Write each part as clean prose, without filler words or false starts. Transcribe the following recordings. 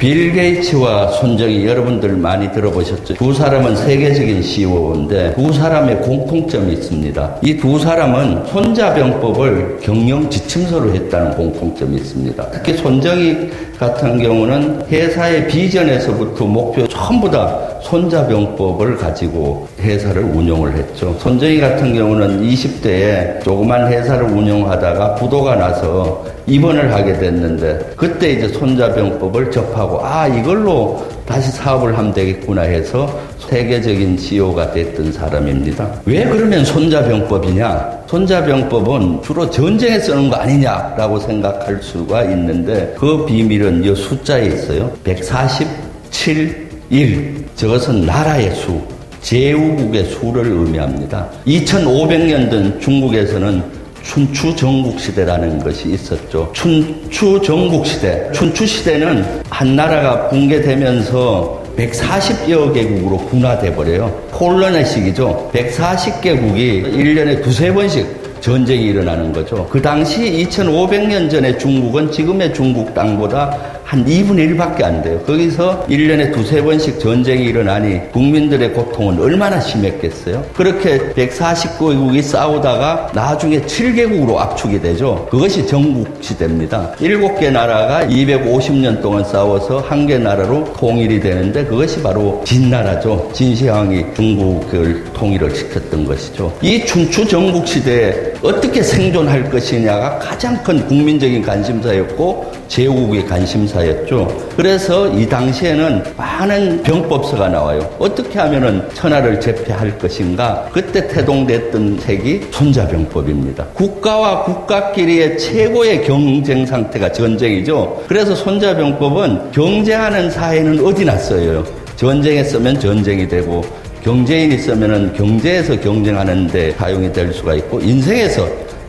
빌 게이츠와 손정희 여러분들 많이 들어보셨죠? 두 사람은 세계적인 CEO인데 두 사람의 공통점이 있습니다. 이 두 사람은 손자병법을 경영 지침서로 했다는 공통점이 있습니다. 특히 손정희 같은 경우는 회사의 비전에서부터 목표 전부 다 손자병법을 가지고 회사를 운영을 했죠. 손정희 같은 경우는 20대에 조그만 회사를 운영하다가 부도가 나서 입원을 하게 됐는데 그때 이제 손자병법을 접하고 이걸로 다시 사업을 하면 되겠구나 해서 세계적인 CEO가 됐던 사람입니다. 왜 그러면 손자병법이냐? 손자병법은 주로 전쟁에 쓰는 거 아니냐라고 생각할 수가 있는데 그 비밀은 이 숫자에 있어요. 147, 1. 저것은 나라의 수, 제후국의 수를 의미합니다. 2500년 전 중국에서는 춘추 전국시대라는 것이 있었죠. 춘추 전국시대. 춘추 시대는 한 나라가 붕괴되면서 140여 개국으로 분화돼 버려요. 혼란의 시기죠. 140개국이 1년에 두세 번씩 전쟁이 일어나는 거죠. 그 당시 2500년 전의 중국은 지금의 중국 땅보다 한 2분의 1밖에 안 돼요. 거기서 1년에 두세 번씩 전쟁이 일어나니 국민들의 고통은 얼마나 심했겠어요? 그렇게 149개국이 싸우다가 나중에 7개국으로 압축이 되죠. 그것이 전국시대입니다. 7개 나라가 250년 동안 싸워서 한 개 나라로 통일이 되는데 그것이 바로 진나라죠. 진시황이 중국을 통일을 시켰던 것이죠. 이 춘추 전국시대에 어떻게 생존할 것이냐가 가장 큰 국민적인 관심사였고 제후국의 관심사였죠. 그래서 이 당시에는 많은 병법서가 나와요. 어떻게 하면은 천하를 제패할 것인가? 그때 태동됐던 책이 손자병법입니다. 국가와 국가끼리의 최고의 경쟁 상태가 전쟁이죠. 그래서 손자병법은 경쟁하는 사회는 어디나 써요. 전쟁에 쓰면 전쟁이 되고 경제인이 쓰면은 경제에서 경쟁하는 데 사용이 될 수가 있고 인생에서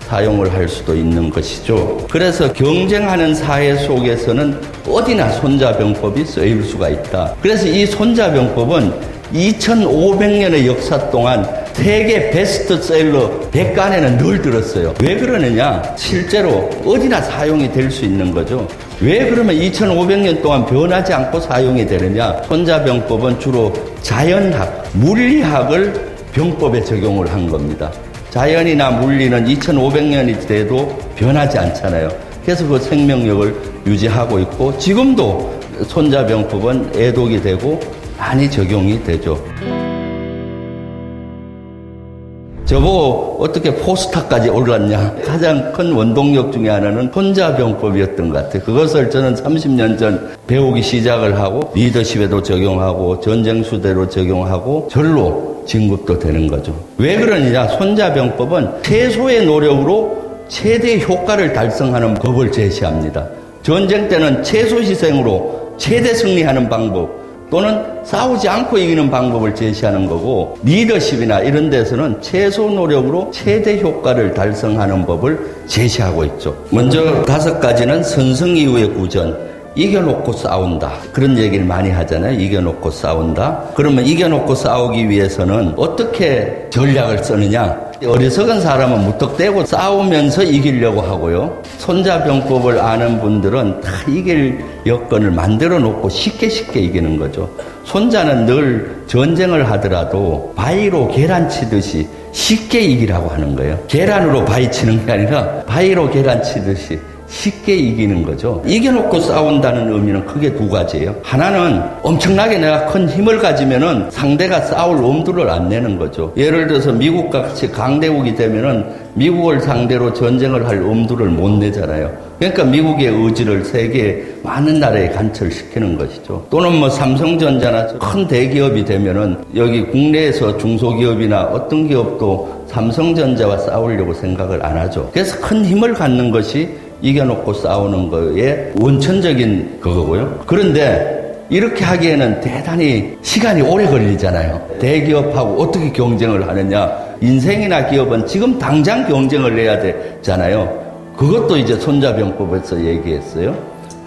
사용을 할 수도 있는 것이죠. 그래서 경쟁하는 사회 속에서는 어디나 손자병법이 쓰일 수가 있다. 그래서 이 손자병법은 2500년의 역사 동안 세계 베스트셀러 100간에는 늘 들었어요. 왜 그러느냐? 실제로 어디나 사용이 될 수 있는 거죠. 왜 그러면 2500년 동안 변하지 않고 사용이 되느냐? 손자병법은 주로 자연학, 물리학을 병법에 적용을 한 겁니다. 자연이나 물리는 2500년이 돼도 변하지 않잖아요. 그래서 그 생명력을 유지하고 있고 지금도 손자병법은 애독이 되고 많이 적용이 되죠. 저보고 어떻게 포스타까지 올랐냐. 가장 큰 원동력 중에 하나는 손자병법이었던 것 같아요. 그것을 저는 30년 전 배우기 시작을 하고 리더십에도 적용하고 전쟁수대로 적용하고 절로 진급도 되는 거죠. 왜 그러느냐. 손자병법은 최소의 노력으로 최대 효과를 달성하는 법을 제시합니다. 전쟁 때는 최소 희생으로 최대 승리하는 방법 또는 싸우지 않고 이기는 방법을 제시하는 거고 리더십이나 이런 데서는 최소 노력으로 최대 효과를 달성하는 법을 제시하고 있죠. 먼저 5가지는 선승 이후의 구전. 이겨놓고 싸운다. 그런 얘기를 많이 하잖아요. 이겨놓고 싸운다. 그러면 이겨놓고 싸우기 위해서는 어떻게 전략을 쓰느냐? 어리석은 사람은 무턱대고 싸우면서 이기려고 하고요. 손자병법을 아는 분들은 다 이길 여건을 만들어 놓고 쉽게 이기는 거죠. 손자는 늘 전쟁을 하더라도 바위로 계란 치듯이 쉽게 이기라고 하는 거예요. 계란으로 바위 치는 게 아니라 바위로 계란 치듯이 쉽게 이기는 거죠. 이겨놓고 싸운다는 의미는 크게 2가지예요. 하나는 엄청나게 내가 큰 힘을 가지면은 상대가 싸울 엄두를 안 내는 거죠. 예를 들어서 미국과 같이 강대국이 되면은 미국을 상대로 전쟁을 할 엄두를 못 내잖아요. 그러니까 미국의 의지를 세계 많은 나라에 관철시키는 것이죠. 또는 뭐 삼성전자나 큰 대기업이 되면은 여기 국내에서 중소기업이나 어떤 기업도 삼성전자와 싸우려고 생각을 안 하죠. 그래서 큰 힘을 갖는 것이 이겨놓고 싸우는 거에 원천적인 그거고요. 그런데 이렇게 하기에는 대단히 시간이 오래 걸리잖아요. 대기업하고 어떻게 경쟁을 하느냐. 인생이나 기업은 지금 당장 경쟁을 해야 되잖아요. 그것도 이제 손자병법에서 얘기했어요.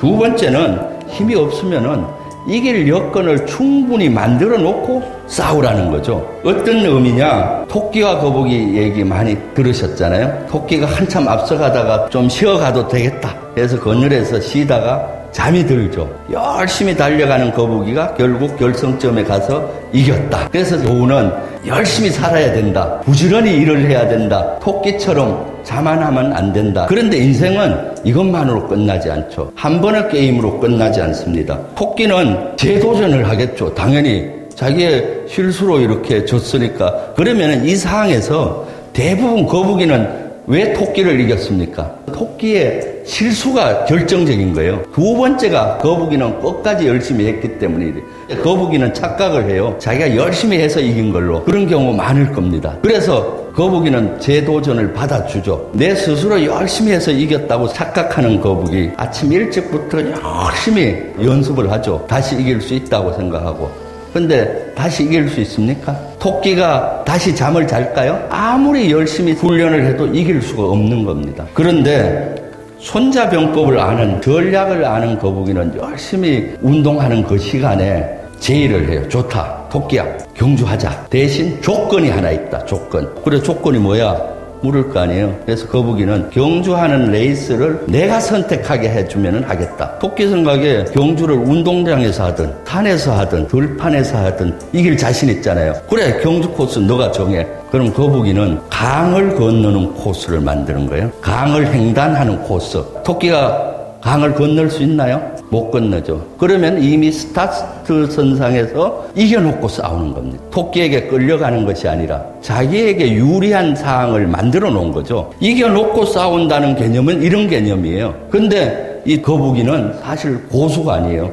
2번째는 힘이 없으면은 이길 여건을 충분히 만들어 놓고 싸우라는 거죠. 어떤 의미냐? 토끼와 거북이 얘기 많이 들으셨잖아요. 토끼가 한참 앞서가다가 좀 쉬어가도 되겠다. 그래서 그늘에서 쉬다가 잠이 들죠. 열심히 달려가는 거북이가 결국 결승점에 가서 이겼다. 그래서 교훈은 열심히 살아야 된다. 부지런히 일을 해야 된다. 토끼처럼 자만하면 안 된다. 그런데 인생은 이것만으로 끝나지 않죠. 한 번의 게임으로 끝나지 않습니다. 토끼는 재도전을 하겠죠. 당연히 자기의 실수로 이렇게 졌으니까. 그러면 이 상황에서 대부분 거북이는 왜 토끼를 이겼습니까? 토끼의 실수가 결정적인 거예요. 두 번째가 거북이는 끝까지 열심히 했기 때문이래요. 거북이는 착각을 해요. 자기가 열심히 해서 이긴 걸로. 그런 경우 많을 겁니다. 그래서 거북이는 재도전을 받아주죠. 내 스스로 열심히 해서 이겼다고 착각하는 거북이 아침 일찍부터 열심히 연습을 하죠. 다시 이길 수 있다고 생각하고. 근데 다시 이길 수 있습니까? 토끼가 다시 잠을 잘까요? 아무리 열심히 훈련을 해도 이길 수가 없는 겁니다. 그런데 손자병법을 아는, 전략을 아는 거북이는 열심히 운동하는 그 시간에 제의를 해요. 좋다. 토끼야, 경주하자. 대신 조건이 하나 있다. 조건. 그래, 조건이 뭐야? 물을 거 아니에요. 그래서 거북이는 경주하는 레이스를 내가 선택하게 해주면 하겠다. 토끼 생각에 경주를 운동장에서 하든 산에서 하든 들판에서 하든 이길 자신 있잖아요. 그래, 경주 코스 너가 정해. 그럼 거북이는 강을 건너는 코스를 만드는 거예요. 강을 횡단하는 코스. 토끼가 강을 건널 수 있나요? 못 건너죠. 그러면 이미 스타트 선상에서 이겨놓고 싸우는 겁니다. 토끼에게 끌려가는 것이 아니라 자기에게 유리한 상황을 만들어 놓은 거죠. 이겨놓고 싸운다는 개념은 이런 개념이에요. 근데 이 거북이는 사실 고수가 아니에요.